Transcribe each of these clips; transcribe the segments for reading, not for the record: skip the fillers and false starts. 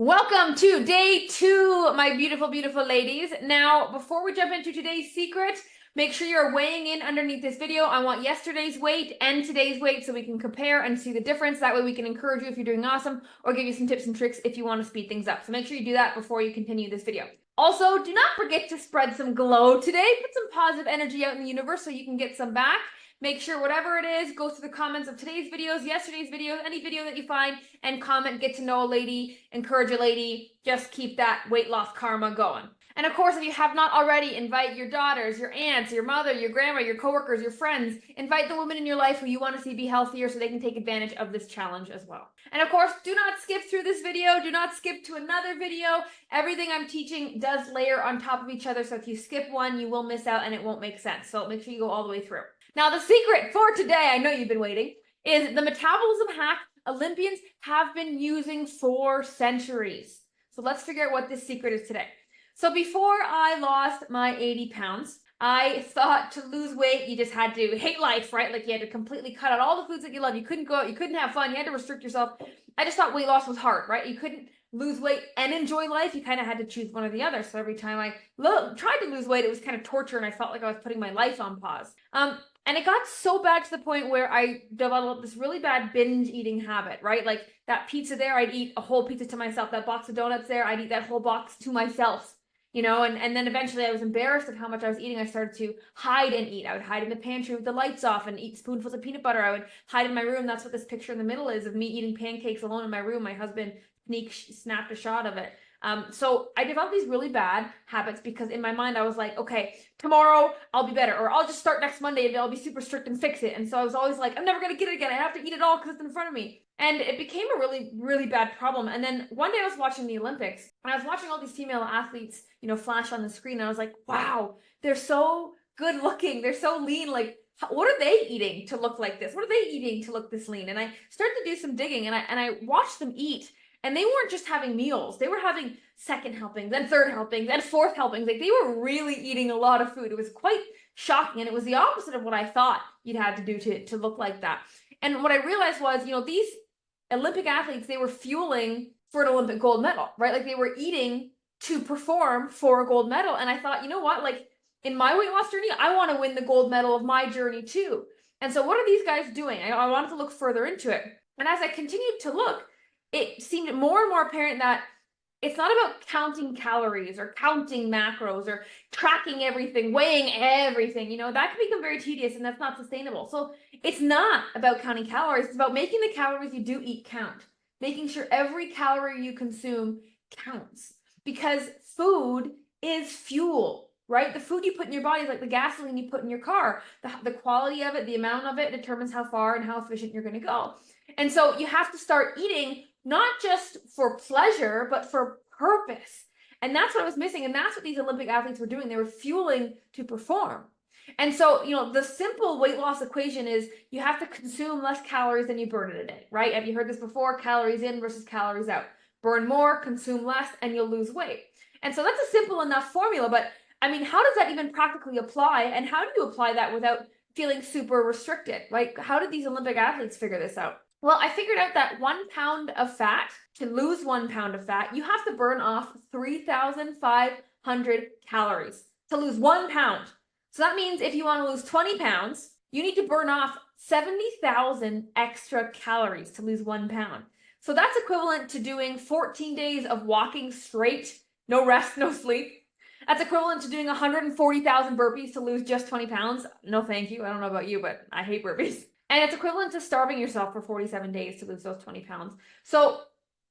Welcome to day 2, my beautiful, beautiful ladies. Now, before we jump into today's secret, make sure you're weighing in underneath this video. I want yesterday's weight and today's weight so we can compare and see the difference. That way we can encourage you if you're doing awesome or give you some tips and tricks if you want to speed things up. So make sure you do that before you continue this video. Also, do not forget to spread some glow today. Put some positive energy out in the universe so you can get some back. Make sure whatever it is, go through the comments of today's videos, yesterday's videos, any video that you find, and comment, get to know a lady, encourage a lady, just keep that weight loss karma going. And of course, if you have not already, invite your daughters, your aunts, your mother, your grandma, your coworkers, your friends. Invite the women in your life who you want to see be healthier so they can take advantage of this challenge as well. And of course, do not skip through this video. Do not skip to another video. Everything I'm teaching does layer on top of each other. So if you skip one, you will miss out and it won't make sense. So make sure you go all the way through. Now, the secret for today, I know you've been waiting, is the metabolism hack Olympians have been using for centuries. So let's figure out what this secret is today. So before I lost my 80 pounds, I thought to lose weight, you just had to hate life, right? Like you had to completely cut out all the foods that you love. You couldn't go out, you couldn't have fun, you had to restrict yourself. I just thought weight loss was hard, right? You couldn't lose weight and enjoy life. You kind of had to choose one or the other. So every time I tried to lose weight, it was kind of torture and I felt like I was putting my life on pause. And it got so bad to the point where I developed this really bad binge eating habit, right? Like that pizza there, I'd eat a whole pizza to myself. That box of donuts there, I'd eat that whole box to myself, you know? And then eventually I was embarrassed of how much I was eating. I started to hide and eat. I would hide in the pantry with the lights off and eat spoonfuls of peanut butter. I would hide in my room. That's what this picture in the middle is of me eating pancakes alone in my room. My husband snapped a shot of it. So I developed these really bad habits because in my mind I was like, okay, tomorrow I'll be better, or I'll just start next Monday and I'll be super strict and fix it. And so I was always like, I'm never gonna get it again. I have to eat it all because it's in front of me. And it became a really, really bad problem. And then one day I was watching the Olympics and I was watching all these female athletes, you know, flash on the screen. And I was like, wow, they're so good looking. They're so lean. Like, what are they eating to look like this? What are they eating to look this lean? And I started to do some digging and I watched them eat. And they weren't just having meals. They were having second helpings, then third helpings, then fourth helpings. Like they were really eating a lot of food. It was quite shocking. And it was the opposite of what I thought you'd have to do to look like that. And what I realized was, you know, these Olympic athletes, they were fueling for an Olympic gold medal, right? Like they were eating to perform for a gold medal. And I thought, you know what? Like in my weight loss journey, I want to win the gold medal of my journey too. And so what are these guys doing? I wanted to look further into it. And as I continued to look, it seemed more and more apparent that it's not about counting calories or counting macros or tracking everything, weighing everything. You know, that can become very tedious and that's not sustainable. So it's not about counting calories. It's about making the calories you do eat count, making sure every calorie you consume counts, because food is fuel, right? The food you put in your body is like the gasoline you put in your car. The quality of it, the amount of it determines how far and how efficient you're going to go. And so you have to start eating not just for pleasure, but for purpose. And that's what I was missing. And that's what these Olympic athletes were doing. They were fueling to perform. And so, you know, the simple weight loss equation is you have to consume less calories than you burn in a day, right? Have you heard this before? Calories in versus calories out. Burn more, consume less, and you'll lose weight. And so that's a simple enough formula. But I mean, how does that even practically apply? And how do you apply that without feeling super restricted? Like, how did these Olympic athletes figure this out? Well, I figured out that 1 pound of fat, to lose 1 pound of fat, you have to burn off 3,500 calories to lose 1 pound. So that means if you want to lose 20 pounds, you need to burn off 70,000 extra calories to lose 1 pound. So that's equivalent to doing 14 days of walking straight, no rest, no sleep. That's equivalent to doing 140,000 burpees to lose just 20 pounds. No, thank you. I don't know about you, but I hate burpees. And it's equivalent to starving yourself for 47 days to lose those 20 pounds. So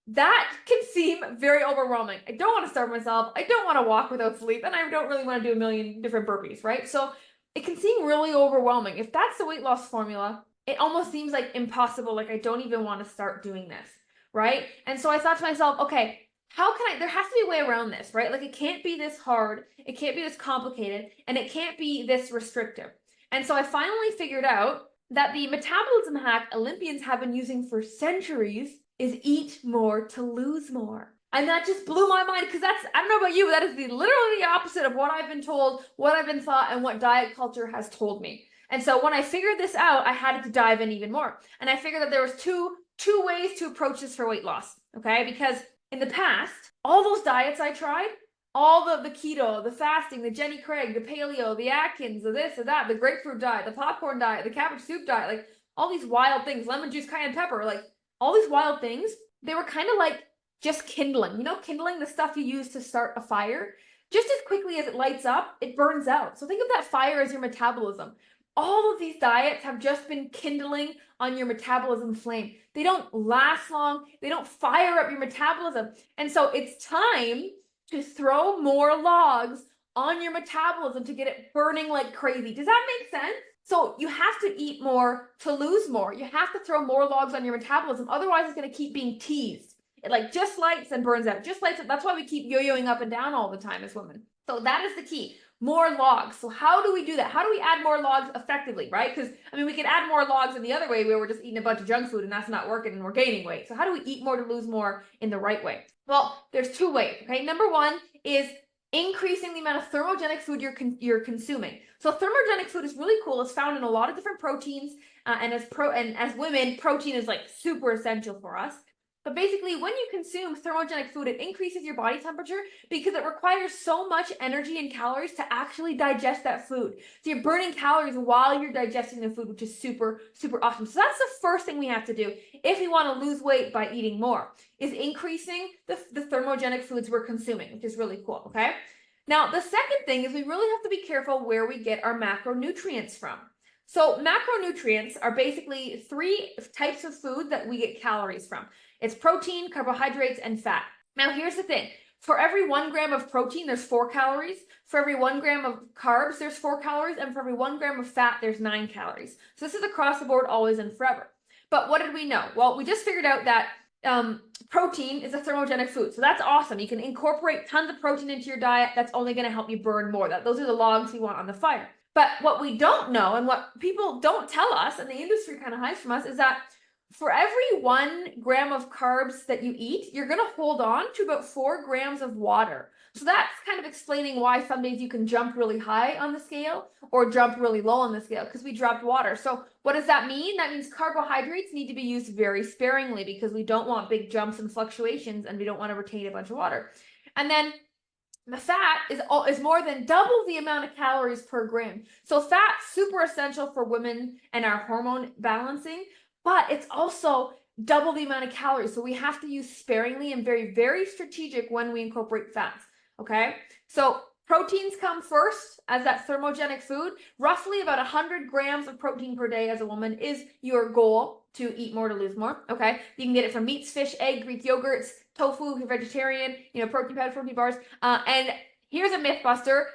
that can seem very overwhelming. I don't want to starve myself. I don't want to walk without sleep. And I don't really want to do a million different burpees, right? So it can seem really overwhelming. If that's the weight loss formula, it almost seems like impossible. Like I don't even want to start doing this, right? And so I thought to myself, okay, how can there has to be a way around this, right? Like it can't be this hard. It can't be this complicated. And it can't be this restrictive. And so I finally figured out that the metabolism hack Olympians have been using for centuries is eat more to lose more. And that just blew my mind because I don't know about you, but that is literally the opposite of what I've been told, what I've been taught, and what diet culture has told me. And so when I figured this out, I had to dive in even more. And I figured that there was two ways to approach this for weight loss, okay? Because in the past, all those diets I tried, all the keto, the fasting, the Jenny Craig, the paleo, the Atkins, the this, the that, the grapefruit diet, the popcorn diet, the cabbage soup diet, like all these wild things, lemon juice, cayenne pepper, like all these wild things, they were kind of like just kindling. You know, kindling, the stuff you use to start a fire. Just as quickly as it lights up, it burns out. So think of that fire as your metabolism. All of these diets have just been kindling on your metabolism flame. They don't last long. They don't fire up your metabolism. And so it's time to throw more logs on your metabolism to get it burning like crazy. Does that make sense? So you have to eat more to lose more. You have to throw more logs on your metabolism. Otherwise, it's going to keep being teased. It like just lights and burns out, just lights. That's why we keep yo-yoing up and down all the time as women. So that is the key. More logs. So how do we do that? How do we add more logs effectively, right? Because I mean, we could add more logs in the other way where we're just eating a bunch of junk food and that's not working and we're gaining weight. So how do we eat more to lose more in the right way? Well, there's two ways. Okay, number one is increasing the amount of thermogenic food you're consuming. So thermogenic food is really cool. It's found in a lot of different proteins, and as women, protein is like super essential for us. But basically, when you consume thermogenic food, it increases your body temperature because it requires so much energy and calories to actually digest that food. So you're burning calories while you're digesting the food, which is super, super awesome. So that's the first thing we have to do if we want to lose weight by eating more, is increasing the thermogenic foods we're consuming, which is really cool, okay? Now, the second thing is we really have to be careful where we get our macronutrients from. So macronutrients are basically three types of food that we get calories from. It's protein, carbohydrates, and fat. Now, here's the thing. For every 1 gram of protein, there's 4 calories. For every 1 gram of carbs, there's 4 calories. And for every 1 gram of fat, there's 9 calories. So this is across the board, always and forever. But what did we know? Well, we just figured out that protein is a thermogenic food. So that's awesome. You can incorporate tons of protein into your diet. That's only going to help you burn more. Those are the logs we want on the fire. But what we don't know and what people don't tell us and the industry kind of hides from us is that for every 1 gram of carbs that you eat, you're going to hold on to about 4 grams of water. So that's kind of explaining why some days you can jump really high on the scale or jump really low on the scale, because we dropped water. So what does that mean? That means carbohydrates need to be used very sparingly because we don't want big jumps and fluctuations and we don't want to retain a bunch of water. And then the fat is more than double the amount of calories per gram. So fat's super essential for women and our hormone balancing, but it's also double the amount of calories. So we have to use sparingly and very, very strategic when we incorporate fats, okay? So proteins come first as that thermogenic food. Roughly about 100 grams of protein per day as a woman is your goal to eat more to lose more, okay? You can get it from meats, fish, egg, Greek yogurts, tofu, if you're vegetarian, protein powder, protein bars. And here's a myth buster.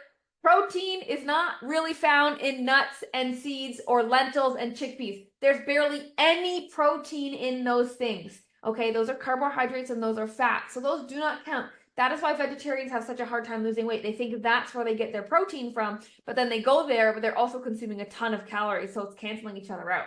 Protein is not really found in nuts and seeds or lentils and chickpeas. There's barely any protein in those things, okay? Those are carbohydrates and those are fats, so those do not count. That is why vegetarians have such a hard time losing weight. They think that's where they get their protein from, but then they go there, but they're also consuming a ton of calories, so it's canceling each other out.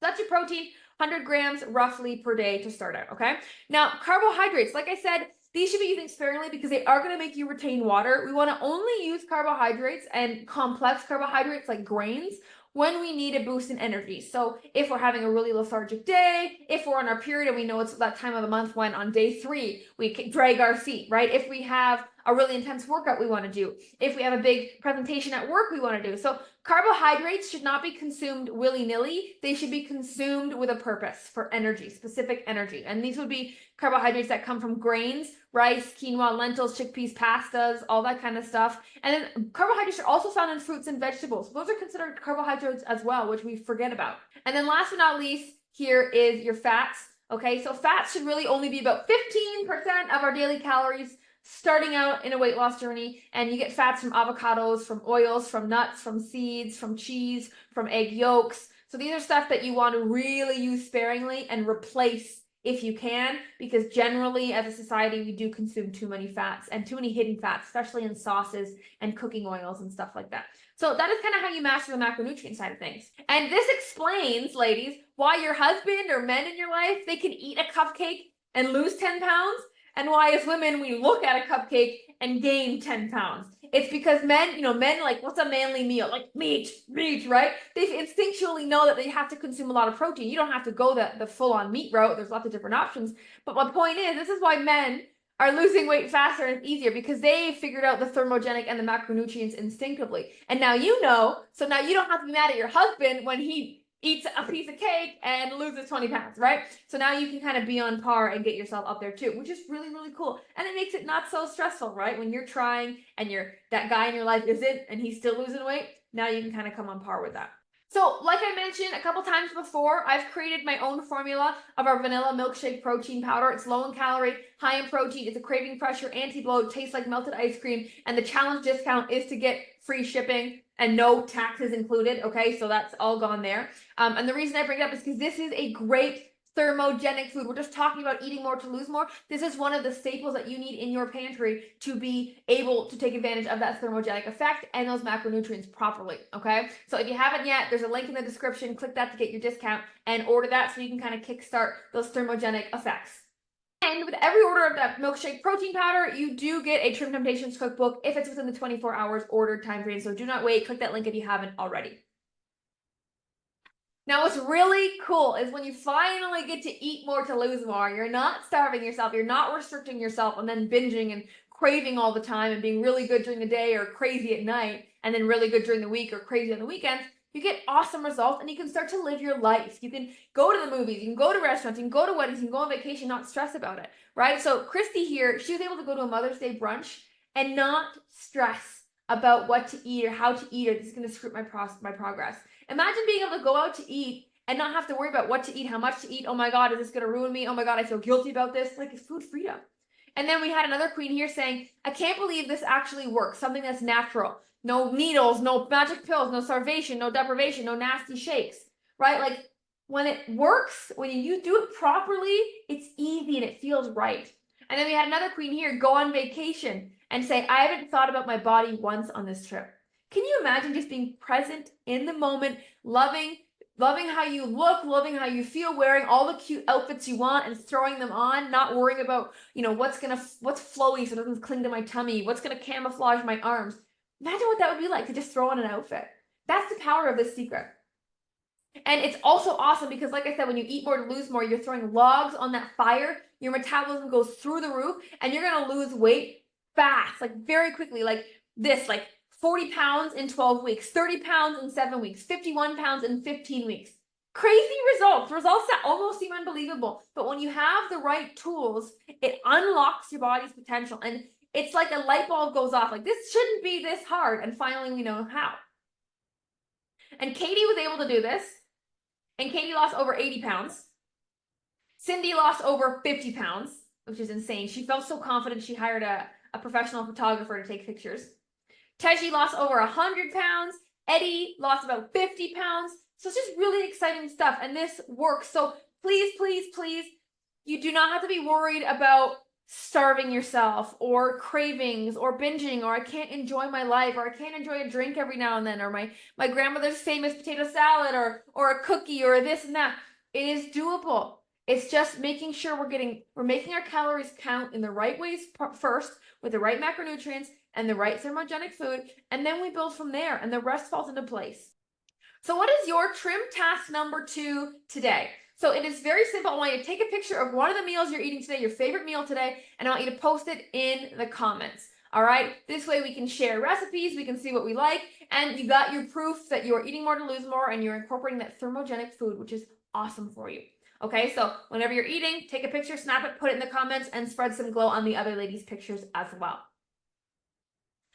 That's your protein, 100 grams roughly per day to start out, okay? Now, carbohydrates, like I said, these should be using sparingly because they are going to make you retain water. We want to only use carbohydrates and complex carbohydrates like grains when we need a boost in energy. So if we're having a really lethargic day, if we're on our period and we know it's that time of the month when on day 3 we can drag our feet, right? If we have a really intense workout we want to do, if we have a big presentation at work we want to do. So carbohydrates should not be consumed willy-nilly. They should be consumed with a purpose for energy, specific energy. And these would be carbohydrates that come from grains, rice, quinoa, lentils, chickpeas, pastas, all that kind of stuff. And then carbohydrates are also found in fruits and vegetables. Those are considered carbohydrates as well, which we forget about. And then last but not least, here is your fats. Okay, so fats should really only be about 15% of our daily calories starting out in a weight loss journey. And you get fats from avocados, from oils, from nuts, from seeds, from cheese, from egg yolks. So these are stuff that you want to really use sparingly and replace if you can, because generally as a society we do consume too many fats and too many hidden fats, especially in sauces and cooking oils and stuff like that. So that is kind of how you master the macronutrient side of things. And this explains, ladies, why your husband or men in your life, they can eat a cupcake and lose 10 pounds, and why as women we look at a cupcake and gain 10 pounds. It's because men, men like, what's a manly meal? Like meat, right? They instinctually know that they have to consume a lot of protein. You don't have to go the full-on meat route. There's lots of different options. But my point is, this is why men are losing weight faster and it's easier, because they figured out the thermogenic and the macronutrients instinctively. And now you know, so now you don't have to be mad at your husband when he eats a piece of cake and loses 20 pounds, right? So now you can kind of be on par and get yourself up there too, which is really, really cool. And it makes it not so stressful, right? When you're trying and that guy in your life isn't and he's still losing weight, now you can kind of come on par with that. So like I mentioned a couple times before, I've created my own formula of our vanilla milkshake protein powder. It's low in calorie, high in protein. It's a craving pressure, anti-bloat, tastes like melted ice cream. And the challenge discount is to get free shipping and no taxes included. Okay, so that's all gone there. And the reason I bring it up is because this is a great thermogenic food. We're just talking about eating more to lose more. This is one of the staples that you need in your pantry to be able to take advantage of that thermogenic effect and those macronutrients properly. Okay, so if you haven't yet, there's a link in the description. Click that to get your discount and order that so you can kind of kickstart those thermogenic effects. And with every order of that milkshake protein powder, you do get a Trim Temptations cookbook if it's within the 24 hours ordered time frame. So do not wait. Click that link if you haven't already. Now, what's really cool is when you finally get to eat more to lose more, you're not starving yourself, you're not restricting yourself and then binging and craving all the time and being really good during the day or crazy at night and then really good during the week or crazy on the weekends. You get awesome results and you can start to live your life. You can go to the movies, you can go to restaurants, you can go to weddings, you can go on vacation, not stress about it, right? So Christy here, she was able to go to a Mother's Day brunch and not stress about what to eat or how to eat or this is going to screw my progress. Imagine being able to go out to eat and not have to worry about what to eat, how much to eat. Oh my God, is this going to ruin me? Oh my God, I feel guilty about this. Like, it's food freedom. And then we had another queen here saying, I can't believe this actually works. Something that's natural. No needles, no magic pills, no starvation, no deprivation, no nasty shakes, right? Like, when it works, when you do it properly, it's easy and it feels right. And then we had another queen here go on vacation and say, I haven't thought about my body once on this trip. Can you imagine just being present in the moment, loving how you look, loving how you feel, wearing all the cute outfits you want and throwing them on, not worrying about, what's flowy so it doesn't cling to my tummy, what's going to camouflage my arms. Imagine what that would be like to just throw on an outfit. That's the power of this secret. And it's also awesome because, like I said, when you eat more to lose more, you're throwing logs on that fire, your metabolism goes through the roof, and you're going to lose weight fast, like very quickly, like this, like 40 pounds in 12 weeks, 30 pounds in 7 weeks, 51 pounds in 15 weeks. Crazy results that almost seem unbelievable. But when you have the right tools, it unlocks your body's potential. And it's like a light bulb goes off, like this shouldn't be this hard. And finally, we know how. And Katie was able to do this. And Katie lost over 80 pounds. Cindy lost over 50 pounds, which is insane. She felt so confident she hired a professional photographer to take pictures. Teji lost over 100 pounds. Eddie lost about 50 pounds. So it's just really exciting stuff. And this works. So please, please, please, you do not have to be worried about starving yourself or cravings or binging or I can't enjoy my life or I can't enjoy a drink every now and then or my grandmother's famous potato salad or a cookie or this and that. It is doable. It's just making sure we're making our calories count in the right ways first with the right macronutrients and the right thermogenic food, and then we build from there and the rest falls into place. So what is your trim task number 2 today? So it is very simple. I want you to take a picture of one of the meals you're eating today, your favorite meal today, and I want you to post it in the comments. All right, this way we can share recipes, we can see what we like, and you got your proof that you're eating more to lose more and you're incorporating that thermogenic food, which is awesome for you. Okay, so whenever you're eating, take a picture, snap it, put it in the comments, and spread some glow on the other ladies' pictures as well.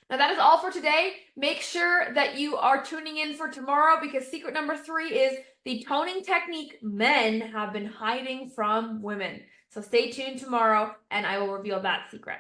Now that is all for today. Make sure that you are tuning in for tomorrow because secret number 3 is the toning technique men have been hiding from women. So stay tuned tomorrow and I will reveal that secret.